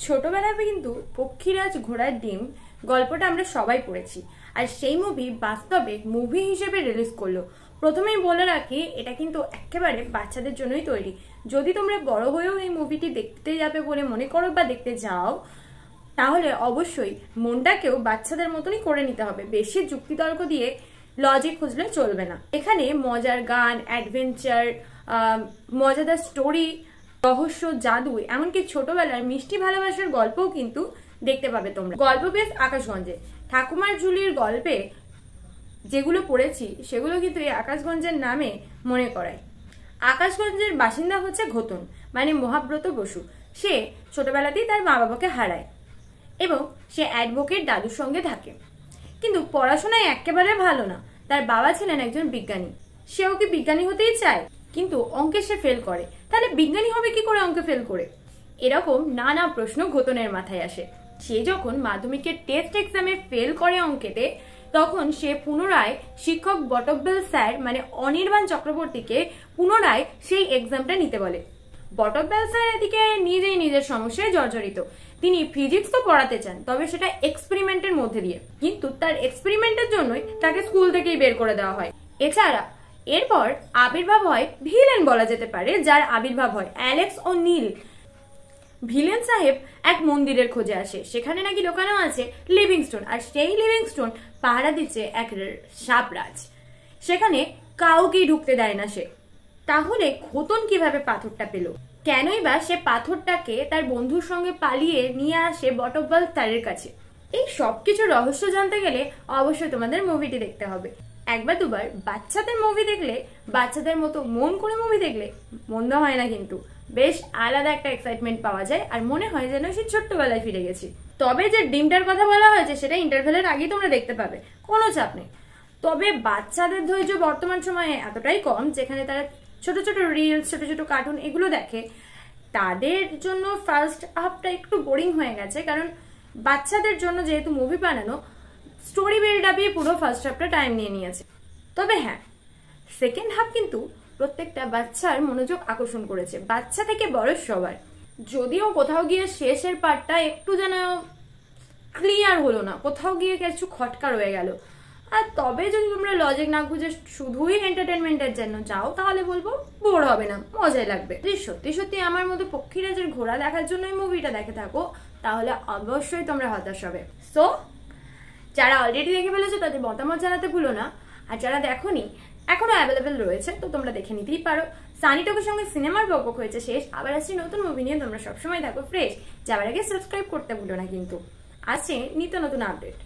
ছোটবেলায় কিন্তু পক্ষীরাজ ঘোড়ার ডিম গল্পটা আমরা সবাই পড়েছি, আর সেই মুভি বাস্তবে মুভি হিসেবে রিলিজ করলো। প্রথমেই বলে রাখি, এটা কিন্তু একেবারে বাচ্চাদের জন্যই তৈরি। যদি তোমরা বড় হয়েও এই মুভিটি দেখতে যাবে বলে মনে করো বা দেখতে যাও, তাহলে অবশ্যই মনটাকেও বাচ্চাদের মতনই করে নিতে হবে। বেশি যুক্তিতর্ক দিয়ে লজিক খুঁজলে চলবে না। এখানে মজার গান, অ্যাডভেঞ্চার, মজাদার স্টোরি, রহস্য, জাদু, এমনকি ছোটবেলার মিষ্টি ভালোবাসার গল্পও কিন্তু দেখতে পাবে তোমরা। গল্প বেশ আকাশগঞ্জে। ঠাকুমার ঝুলির গল্পে যেগুলো পড়েছি সেগুলো কিন্তু এই আকাশগঞ্জের নামে মনে করায়। আকাশগঞ্জের বাসিন্দা হচ্ছে ঘোতন, মানে মহাব্রত বসু। সে ছোটবেলাতেই তার মা বাবাকে হারায় এবং সে অ্যাডভোকেট দাদুর সঙ্গে থাকে, কিন্তু পড়াশোনায় একেবারে ভালো না। তার বাবা ছিলেন একজন বিজ্ঞানী, সেও কি বিজ্ঞানী হতেই চায়, কিন্তু অঙ্কে সে ফেল করে। তাহলে বিজ্ঞানী হবে কি করে অঙ্কে ফেল করে? এরকম নানা প্রশ্ন ঘোতনের মাথায় আসে। সে যখন মাধ্যমিকের টেস্ট এক্সামে ফেল করে অঙ্কেতে, তখন সে পুনরায় শিক্ষক বটব্বেল স্যার মানে অনির্বাণ চক্রবর্তীকে পুনরায় সেই এক্সামটা নিতে বলে। বটব্বেল স্যার এদিকে নিজেই নিজের সমস্যায় জর্জরিত। তিনি ফিজিক্স তো পড়াতে চান, তবে সেটা এক্সপেরিমেন্টের মধ্যে দিয়ে, কিন্তু তার এক্সপেরিমেন্টের জন্যই তাকে স্কুল থেকেই বের করে দেওয়া হয়। এছাড়া এরপর আবির্ভাব হয় ভিলেন বলা যেতে পারে, যার আবির্ভাব হয় অ্যালেক্স ও নীল। ভিলেন সাহেব এক মন্দিরের খোঁজে আসে, সেখানে নাকি লোকানো আছে লিভিংস্টোন, আর সেই লিভিংস্টোন পাহারা দিচ্ছে এক সাপরাজ। সেখানে কাউকেই ঢুকতে দেয় না সে। তাহলে ঘোতন কিভাবে পাথরটা পেল? কেনই বা সে পাথরটাকে তার বন্ধুর সঙ্গে পালিয়ে নিয়ে আসে বটব্বেল স্যারের কাছে? এই সবকিছু রহস্য জানতে গেলে অবশ্যই তোমাদের মুভিটি দেখতে হবে। একবার দুবার বাচ্চাদের মুভি দেখলে, বাচ্চাদের মতো মন করে মুভি দেখলে মন্দ হয় না, কিন্তু বেশ আলাদা একটা এক্সাইটমেন্ট পাওয়া যায়, আর মনে হয় যেন সেই ছোট্টবেলায় ফিরে গেছি। তবে যে ডিমটার কথা বলা হয়েছে সেটা ইন্টারভেলের আগেই তোমরা দেখতে পাবে, কোনো চাপ নেই। তবে বাচ্চাদের ধৈর্য বর্তমান সময়ে এতটাই কম, যেখানে তারা ছোট ছোট রিলস, ছোট ছোট কার্টুন এগুলো দেখে, তাদের জন্য ফার্স্ট হাফটা একটু বোরিং হয়ে গেছে। কারণ বাচ্চাদের জন্য যেহেতু মুভি বানানো, স্টোরি বিল্ড আপে পুরো ফার্স্ট হাফটা টাইম নিয়ে নিয়েছে। তবে হ্যাঁ, সেকেন্ড হাফ কিন্তু প্রত্যেকটা বাচ্চার মনোযোগ আকর্ষণ করেছে, বাচ্চা থেকে বড় সবার। যদিও কোথাও গিয়ে শেষের পার্টটা একটু যেন ক্লিয়ার হলো না, কোথাও গিয়ে কিছু খটকা রয়ে গেল। আর তবে যদি তোমরা লজিক না খুঁজে শুধুই এন্টারটেনমেন্টের জন্য যাও, তাহলে বলবো বোর হবে না, মজাই লাগবে। যদি সত্যি সত্যি আমার মতো পক্ষীরাজের ঘোড়া দেখার জন্য এই মুভিটা দেখে থাকো, তাহলে অবশ্যই তোমরা হতাশ হবে। সো যারা অলরেডি দেখে ফেলেছো তাদের মতামত জানাতে ভুলো না, আর যারা দেখোনি এখনো অ্যাভেলেবেল রয়েছে, তো তোমরা দেখে নিতেই পারো। সানি টকের সঙ্গে সিনেমার বকবক হয়েছে শেষ, আবার আসছি নতুন মুভি নিয়ে। তোমরা সবসময় থাকো ফ্রেশ। যাবার আগে সাবস্ক্রাইব করতে ভুলো না, কিন্তু আছে নিত্য নতুন আপডেট।